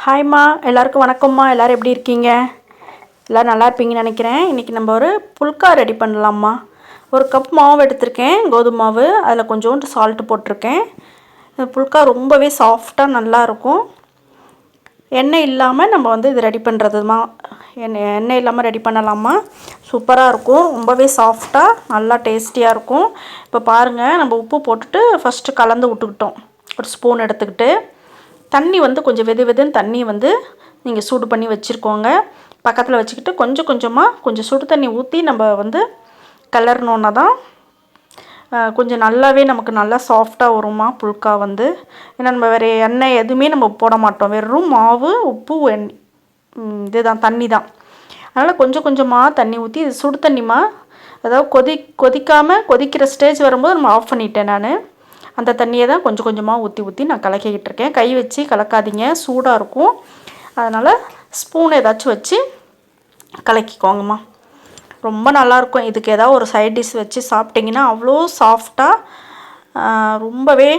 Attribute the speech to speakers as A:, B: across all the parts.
A: ஹாய்மா, எல்லாருக்கும் வணக்கம்மா. எல்லோரும் எப்படி இருக்கீங்க? எல்லோரும் நல்லா இருப்பீங்கன்னு நினைக்கிறேன். இன்றைக்கி நம்ம ஒரு புல்கா ரெடி பண்ணலாம்மா. ஒரு கப் மாவு எடுத்திருக்கேன், கோதுமை மாவு. அதில் கொஞ்சோண்டு சால்ட்டு போட்டிருக்கேன். இந்த புல்கா ரொம்பவே சாஃப்டாக நல்லாயிருக்கும். எண்ணெய் இல்லாமல் நம்ம இது ரெடி பண்ணுறதுமா. எண்ணெய் இல்லாமல் ரெடி பண்ணலாமா. சூப்பராக இருக்கும். ரொம்பவே சாஃப்டாக நல்லா டேஸ்டியாக இருக்கும். இப்போ பாருங்கள், நம்ம உப்பு போட்டுட்டு ஃபஸ்ட்டு கலந்து விட்டுக்கிட்டோம். ஒரு ஸ்பூன் எடுத்துக்கிட்டு தண்ணி கொஞ்சம் வெதுன்னு தண்ணி நீங்கள் சூடு பண்ணி வச்சுருக்கோங்க. பக்கத்தில் வச்சுக்கிட்டு கொஞ்சம் கொஞ்சமாக கொஞ்சம் சுடு தண்ணி ஊற்றி நம்ம கிளறினோன்னா தான் கொஞ்சம் நல்லாவே நமக்கு நல்லா சாஃப்டாக வருமா புல்கா. ஏன்னா நம்ம வேறு எண்ணெய் எதுவுமே நம்ம போட மாட்டோம். வெறும் மாவு, உப்பு, இதுதான் தண்ணி தான். அதனால் கொஞ்சம் கொஞ்சமாக தண்ணி ஊற்றி, இது சுடு தண்ணிமா. அதாவது கொதிக்கிற ஸ்டேஜ் வரும்போது நம்ம ஆஃப் பண்ணிட்டேன் நான். அந்த தண்ணியை தான் கொஞ்சம் கொஞ்சமாக ஊற்றி நான் கலக்கிக்கிட்டு இருக்கேன். கை வச்சு கலக்காதீங்க, சூடாக இருக்கும். அதனால் ஸ்பூன் ஏதாச்சும் வச்சு கலக்கிக்கோங்கம்மா. ரொம்ப நல்லாயிருக்கும். இதுக்கு ஏதாவது ஒரு சைட் டிஷ் வச்சு சாப்பிட்டிங்கன்னா அவ்வளோ சாஃப்டாக ரொம்பவே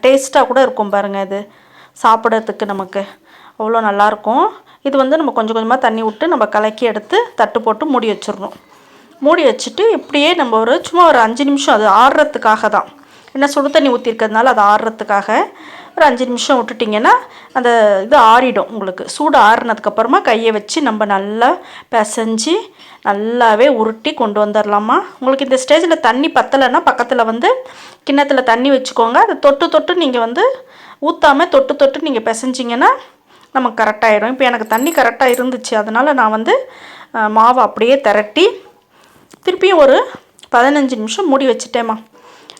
A: டேஸ்ட்டாக கூட இருக்கும் பாருங்கள். இது சாப்பிட்றதுக்கு நமக்கு அவ்வளோ நல்லாயிருக்கும். இது நம்ம கொஞ்சம் கொஞ்சமாக தண்ணி விட்டு நம்ம கலக்கி எடுத்து தட்டு போட்டு மூடி வச்சிடணும். மூடி வச்சுட்டு இப்படியே நம்ம சும்மா ஒரு 5 நிமிஷம், அது ஆறுறதுக்காக தான். ஏன்னா சுடு தண்ணி ஊற்றிருக்கிறதுனால அது ஆறுறதுக்காக ஒரு 5 நிமிஷம் விட்டுட்டிங்கன்னா அந்த இது ஆறிடும். உங்களுக்கு சூடு ஆறுனதுக்கப்புறமா கையை வச்சு நம்ம நல்லா பிசைஞ்சு நல்லாவே உருட்டி கொண்டு வந்துடலாமா. உங்களுக்கு இந்த ஸ்டேஜில் தண்ணி பத்தலைன்னா பக்கத்தில் கிண்ணத்தில் தண்ணி வச்சுக்கோங்க. அதை தொட்டு நீங்கள் ஊற்றாமல் தொட்டு நீங்கள் பிசைஞ்சிங்கன்னா நமக்கு கரெக்டாகிடும். இப்போ எனக்கு தண்ணி கரெக்டாக இருந்துச்சு. அதனால் நான் மாவை அப்படியே திரட்டி திருப்பியும் ஒரு 15 நிமிஷம் மூடி வச்சுட்டேம்மா.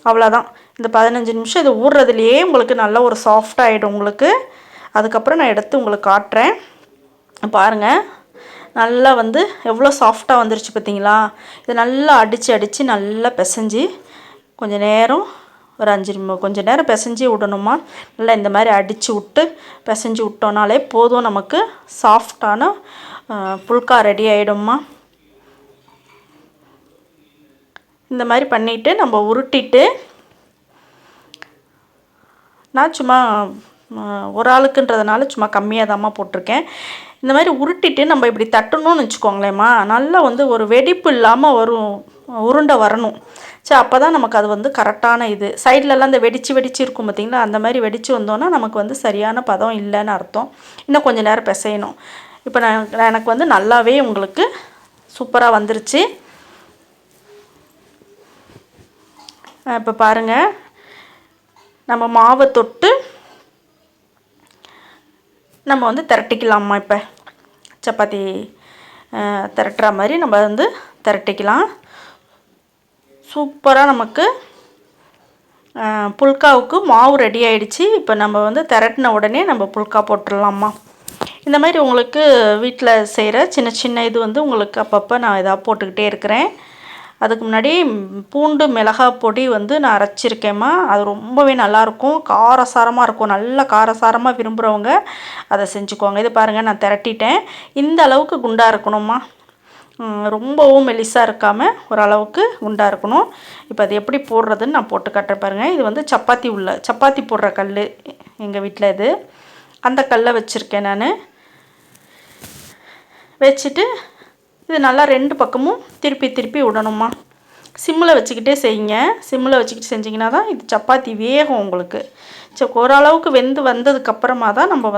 A: அவ்வளோதான். இந்த 15 நிமிஷம் இது ஊறுறதுலையே உங்களுக்கு நல்ல ஒரு சாஃப்டாகிடும் உங்களுக்கு. அதுக்கப்புறம் நான் எடுத்து உங்களுக்கு காட்டுறேன். பாருங்கள், நல்லா எவ்வளோ சாஃப்டாக வந்துருச்சு பார்த்தீங்களா. இது நல்லா அடித்து நல்லா பிசைஞ்சு கொஞ்சம் நேரம் ஒரு 5 நிமிஷம் கொஞ்சம் நேரம் பிசைஞ்சி விடணுமா. நல்லா இந்த மாதிரி அடித்து விட்டு பிசைஞ்சு விட்டோனாலே போதும், நமக்கு சாஃப்டான புல்கா ரெடி ஆகிடும்மா. இந்த மாதிரி பண்ணிவிட்டு நம்ம உருட்டிட்டு, நான் சும்மா ஒரு ஆளுக்குன்றதுனால சும்மா கம்மியாக தாம்மா போட்டிருக்கேன். இந்த மாதிரி உருட்டிட்டு நம்ம இப்படி தட்டணும்னு வச்சுக்கோங்களேம்மா, நல்லா ஒரு வெடிப்பு இல்லாமல் வரும், உருண்டை வரணும். சரி, அப்போ தான் நமக்கு அது கரெக்டான இது. சைட்லலாம் இந்த வெடிச்சு இருக்கும் பார்த்திங்களா, அந்த மாதிரி வெடித்து வந்தோன்னா நமக்கு சரியான பதம் இல்லைன்னு அர்த்தம். இன்னும் கொஞ்சம் நேரம் பிசையணும். இப்போ எனக்கு நல்லாவே உங்களுக்கு சூப்பராக வந்துருச்சு. இப்போ பாருங்கள், நம்ம மாவை தொட்டு நம்ம திரட்டிக்கலாம்மா. இப்போ சப்பாத்தி திரட்டுற மாதிரி நம்ம திரட்டிக்கலாம். சூப்பராக நமக்கு புல்காவுக்கு மாவு ரெடி ஆகிடுச்சு. இப்போ நம்ம திரட்டின உடனே நம்ம புல்கா போட்டுடலாம்மா. இந்த மாதிரி உங்களுக்கு வீட்டில் செய்கிற சின்ன சின்ன இது உங்களுக்கு அப்பப்போ நான் எதாவது போட்டுக்கிட்டே இருக்கிறேன். அதுக்கு முன்னாடி பூண்டு மிளகாய் பொடி நான் அரைச்சிருக்கேம்மா. அது ரொம்பவே நல்லாயிருக்கும், காரசாரமாக இருக்கும். நல்லா காரசாரமாக விரும்புகிறவங்க அதை செஞ்சுக்கோங்க. இது பாருங்கள், நான் திரட்டிட்டேன். இந்த அளவுக்கு குண்டாக இருக்கணும்மா, ரொம்பவும் மெலிசாக இருக்காமல் ஓரளவுக்கு குண்டாக இருக்கணும். இப்போ அது எப்படி போடுறதுன்னு நான் போட்டு காட்டுறேன் பாருங்கள். இது சப்பாத்தி போடுற கல் எங்கள் வீட்டில், இது அந்த கல்லை வச்சுருக்கேன் நான். வச்சுட்டு இது நல்லா 2 பக்கமும் திருப்பி விடணுமா. சிம்மில் வச்சுக்கிட்டே செய்யுங்க. சிம்மில் வச்சுக்கிட்டு செஞ்சிங்கன்னா தான் இது சப்பாத்தி வேகும் உங்களுக்கு. சரி, ஓரளவுக்கு வெந்து வந்ததுக்கப்புறமா தான் நம்ம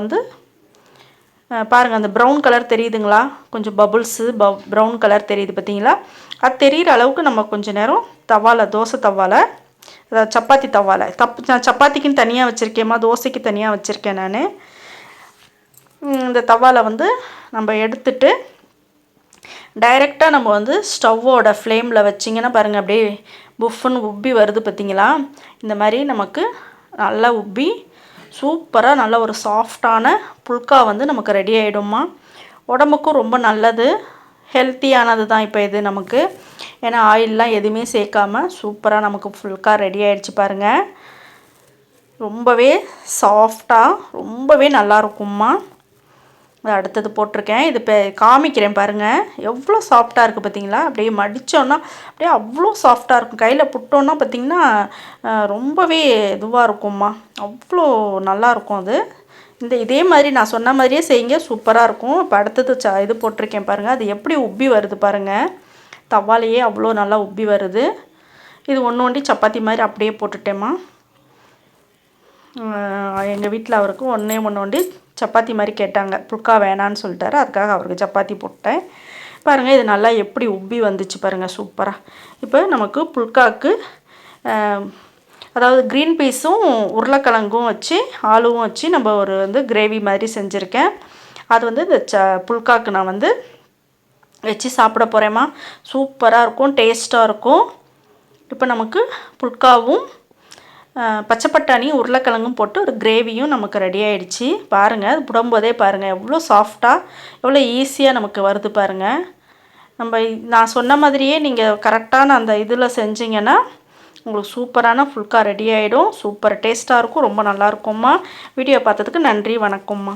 A: பாருங்கள், அந்த ப்ரௌன் கலர் தெரியுதுங்களா, கொஞ்சம் பபுள்ஸு ப்ரௌன் கலர் தெரியுது பார்த்தீங்களா. அது தெரிகிற அளவுக்கு நம்ம கொஞ்சம் நேரம் தோசை தவாவில், அதாவது சப்பாத்தி தவாவில், நான் சப்பாத்திக்குன்னு தனியாக வச்சுருக்கேம்மா, தோசைக்கு தனியாக வச்சுருக்கேன் நான். இந்த தவாவில் நம்ம எடுத்துட்டு டைரெக்டாக நம்ம ஸ்டவ்வோட ஃப்ளேமில் வச்சிங்கன்னா பாருங்கள், அப்படியே புஃப்னு உப்பி வருது பார்த்தீங்களா. இந்த மாதிரி நமக்கு நல்லா உப்பி சூப்பராக நல்ல ஒரு சாஃப்டான புல்கா நமக்கு ரெடி ஆகிடும்மா. உடம்புக்கும் ரொம்ப நல்லது, ஹெல்த்தியானது தான் இப்போ இது நமக்கு. ஏன்னா ஆயிலெலாம் எதுவுமே சேர்க்காமல் சூப்பராக நமக்கு புல்கா ரெடி ஆகிடுச்சு பாருங்கள். ரொம்பவே சாஃப்டாக ரொம்பவே நல்லாயிருக்கும்மா. அடுத்தது போட்டிருக்கேன். இது இப்போ காமிக்கிறேன் பாருங்கள், எவ்வளோ சாஃப்டாக இருக்குது பார்த்தீங்களா. அப்படியே மடித்தோன்னா அப்படியே அவ்வளோ சாஃப்டாக இருக்கும். கையில் புட்டோன்னா பார்த்திங்கன்னா ரொம்பவே இதுவாக இருக்கும்மா, அவ்வளோ நல்லாயிருக்கும் அது. இதே மாதிரி நான் சொன்ன மாதிரியே செய்யுங்க, சூப்பராக இருக்கும். இப்போ அடுத்தது இது போட்டிருக்கேன் பாருங்கள், அது எப்படி உப்பி வருது பாருங்கள். தவாலையே அவ்வளோ நல்லா உப்பி வருது. இது ஒன்று ஒண்டி சப்பாத்தி மாதிரி அப்படியே போட்டுட்டேம்மா. எங்கள் வீட்டில் அவருக்கு ஒன்று ஒண்டி சப்பாத்தி மாதிரி கேட்டாங்க. புல்கா வேணான்னு சொல்லிட்டாரு, அதுக்காக அவருக்கு சப்பாத்தி போட்டேன். பாருங்கள் இது நல்லா எப்படி உப்பி வந்துச்சு பாருங்கள், சூப்பராக. இப்போ நமக்கு புல்காவுக்கு அதாவது க்ரீன் பீஸும் உருளைக்கிழங்கும் வச்சு ஆலுவும் வச்சு நம்ம ஒரு கிரேவி மாதிரி செஞ்சுருக்கேன். அது இந்த புல்காவுக்கு நான் வச்சு சாப்பிட போகிறேம்மா. சூப்பராக இருக்கும், டேஸ்ட்டாக இருக்கும். இப்போ நமக்கு புல்காவும் பச்சை பட்டாணி உருளைக்கிழங்கும் போட்டு ஒரு கிரேவியும் நமக்கு ரெடி ஆகிடுச்சு. பாருங்கள், அது புடும்போதே பாருங்கள் எவ்வளோ சாஃப்டாக எவ்வளோ ஈஸியாக நமக்கு வருது பாருங்கள். நான் சொன்ன மாதிரியே நீங்கள் கரெக்டான அந்த இதில் செஞ்சிங்கன்னா உங்களுக்கு சூப்பரான புல்கா ரெடி ஆகிடும். சூப்பர் டேஸ்ட்டாக இருக்கும், ரொம்ப நல்லாயிருக்கும்மா. வீடியோ பார்த்ததுக்கு நன்றி, வணக்கம்மா.